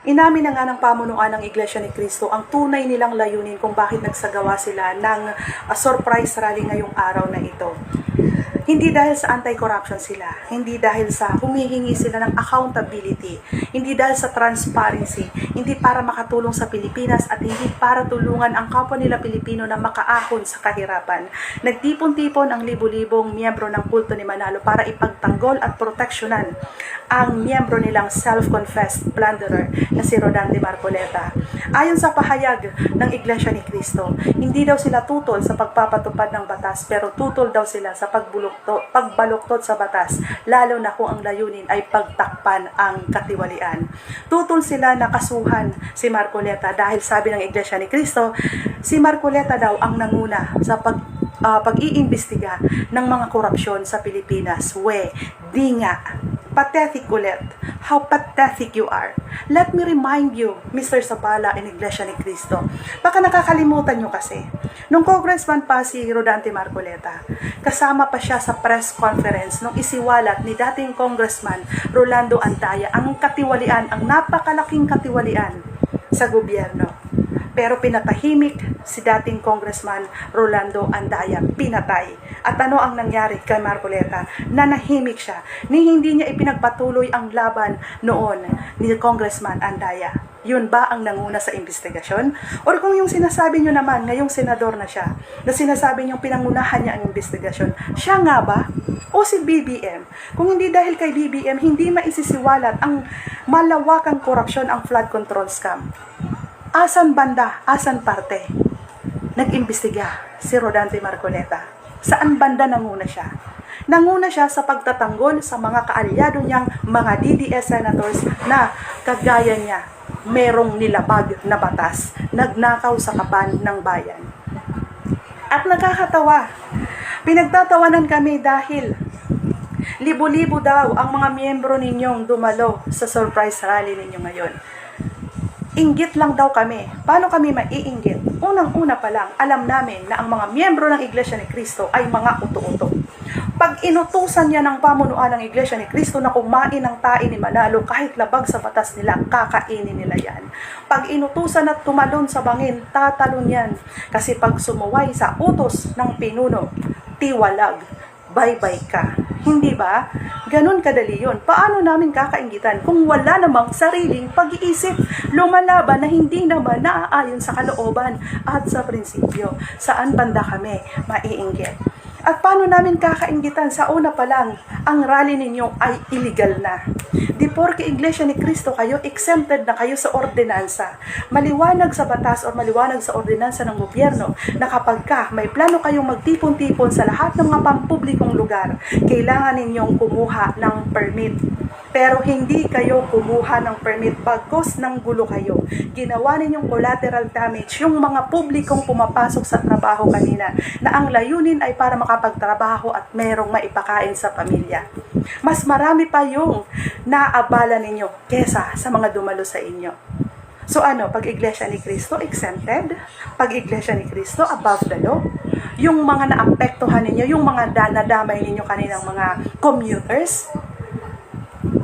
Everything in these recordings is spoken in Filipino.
Inamin na nga ng pamunuan ng Iglesia ni Cristo ang tunay nilang layunin kung bakit nagsagawa sila ng surprise rally ngayong araw na ito. Hindi dahil sa anti-corruption sila, hindi dahil sa humihingi sila ng accountability, hindi dahil sa transparency, hindi para makatulong sa Pilipinas at hindi para tulungan ang kapwa nila Pilipino na makaahon sa kahirapan. Nagtipon-tipon ang libu-libong miyembro ng kulto ni Manalo para ipagtanggol at proteksyonan ang miyembro nilang self-confessed plunderer na si Rodante Marcoleta. Ayon sa pahayag ng Iglesia ni Cristo, hindi daw sila tutol sa pagpapatupad ng batas pero tutol daw sila sa pagbaluktot sa batas, lalo na kung ang layunin ay pagtakpan ang katiwalian. Tutol sila na kasuhan si Marcoleta dahil sabi ng Iglesia ni Cristo, si Marcoleta daw ang nanguna sa pag-iimbestiga ng mga korupsyon sa Pilipinas. Di nga. Pathetic ulit. How pathetic you are. Let me remind you, Mr. Zabala and Iglesia ni Cristo. Baka nakakalimutan nyo kasi. Nung congressman pa si Rodante Marcoleta, kasama pa siya sa press conference nung isiwalat ni dating congressman Rolando Antaya ang katiwalian, ang napakalaking katiwalian sa gobyerno. Pero pinatahimik si dating congressman Rolando Antaya, pinatay. At ano ang nangyari kay Marcoleta? Nanahimik siya, hindi niya ipinagpatuloy ang laban noon ni Congressman Antaya. Yun ba ang nanguna sa investigasyon? Or kung yung sinasabi nyo naman, ngayong senador na siya, na sinasabi nyo pinangunahan niya ang investigasyon, siya nga ba? O si BBM? Kung hindi dahil kay BBM, hindi maisisiwalat ang malawakang korupsyon, ang flood control scam. Asan banda, asan parte nag-imbestiga si Rodante Marcoleta? Saan banda nanguna siya? Nanguna siya sa pagtatanggol sa mga kaalyado niyang mga DDS senators na kagaya niya, merong nilabag na batas, nagnakaw sa kaban ng bayan. At nakakatawa, pinagtatawanan kami dahil libo-libo daw ang mga miyembro ninyong dumalo sa surprise rally ninyo ngayon. Inggit lang daw kami. Paano kami maiinggit? Unang-una pa lang, alam namin na ang mga miyembro ng Iglesia ni Cristo ay mga uto-uto. Pag inutusan niya ng pamunuan ng Iglesia ni Cristo na kumain ng tae ni Manalo, kahit labag sa batas nila, kakainin nila yan. Pag inutusan at tumalon sa bangin, tatalon yan. Kasi pag sumuway sa utos ng pinuno, tiwalag, bye-bye ka. Hindi ba? Ganun kadali yun. Paano namin kakainggitan kung wala namang sariling pag-iisip, lumalaban na hindi naman naaayon sa kalooban at sa prinsipyo? Saan banda kami maiinggit? At paano namin kakainggitan sa una pa lang, ang rally ninyo ay illegal na. Di porke Iglesia ni Cristo kayo, exempted na kayo sa ordinansa. Maliwanag sa batas o maliwanag sa ordinansa ng gobyerno na kapag may plano kayong magtipon-tipon sa lahat ng mga pampublikong lugar, kailangan ninyong kumuha ng permit. Pero hindi kayo kumuha ng permit pagkos ng gulo kayo. Ginawa ninyong collateral damage yung mga publikong pumapasok sa trabaho kanina na ang layunin ay para makapagtrabaho at merong maipakain sa pamilya. Mas marami pa yung naabala ninyo kesa sa mga dumalo sa inyo. So pag Iglesia ni Cristo exempted? Pag Iglesia ni Cristo above the law? Yung mga naapektuhan ninyo, yung mga nadamay ninyo kaninang mga commuters?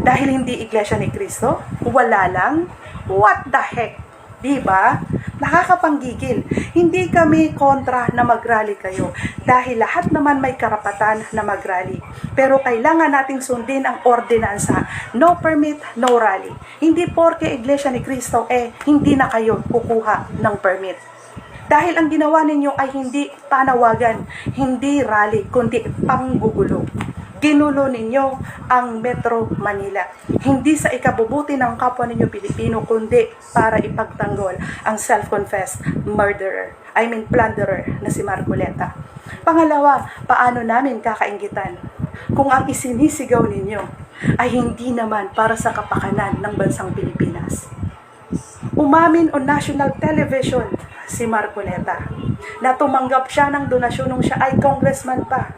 Dahil hindi Iglesia ni Cristo? Wala lang? What the heck? Diba? Nakakapanggigil. Hindi kami kontra na mag-rally kayo dahil lahat naman may karapatan na mag-rally. Pero kailangan nating sundin ang ordinansa. No permit, no rally. Hindi porke Iglesia ni Cristo hindi na kayo kukuha ng permit. Dahil ang ginawa ninyo ay hindi panawagan, hindi rally, kundi panggugulo. Ginulo ninyo ang Metro Manila. Hindi sa ikabubuti ng kapwa ninyo Pilipino, kundi para ipagtanggol ang self-confessed plunderer na si Marcoleta. Pangalawa, paano namin kakainggitan kung ang isinisigaw ninyo ay hindi naman para sa kapakanan ng bansang Pilipinas? Umamin on national television si Marcoleta na tumanggap siya ng donasyon nung siya ay congressman pa.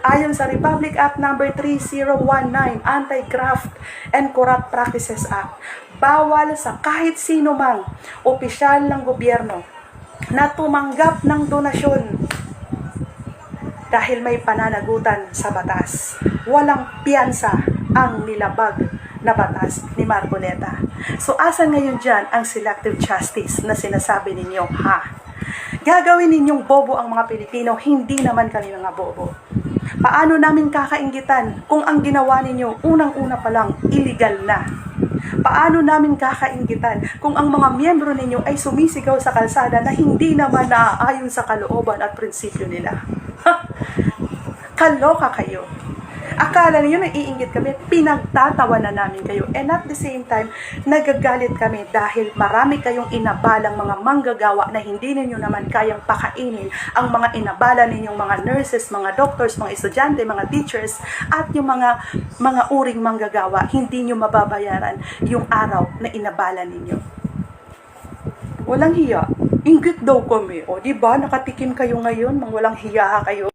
Ayon sa Republic Act No. 3019, Anti-Graft and Corrupt Practices Act, bawal sa kahit sino mang opisyal ng gobyerno na tumanggap ng donasyon dahil may pananagutan sa batas. Walang piyansa ang nilabag na batas ni Marcoleta. So, asan ngayon dyan ang selective justice na sinasabi ninyo, ha? Gagawin ninyong bobo ang mga Pilipino, hindi naman kami mga bobo. Paano namin kakainggitan kung ang ginawa ninyo unang-una pa lang illegal na? Paano namin kakainggitan kung ang mga miyembro ninyo ay sumisigaw sa kalsada na hindi naman naaayon sa kalooban at prinsipyo nila? Kaloka kayo. Akala niyo naiinggit kami, pinagtatawanan namin kayo. And at the same time, nagagalit kami dahil marami kayong inabalang mga manggagawa na hindi ninyo naman kayang pakainin ang mga inabala ninyong mga nurses, mga doctors, mga estudyante, mga teachers, at yung mga uring manggagawa, hindi nyo mababayaran yung araw na inabala ninyo. Walang hiya. Inggit daw kami. O, diba? Nakatikim kayo ngayon, mang walang hiya kayo.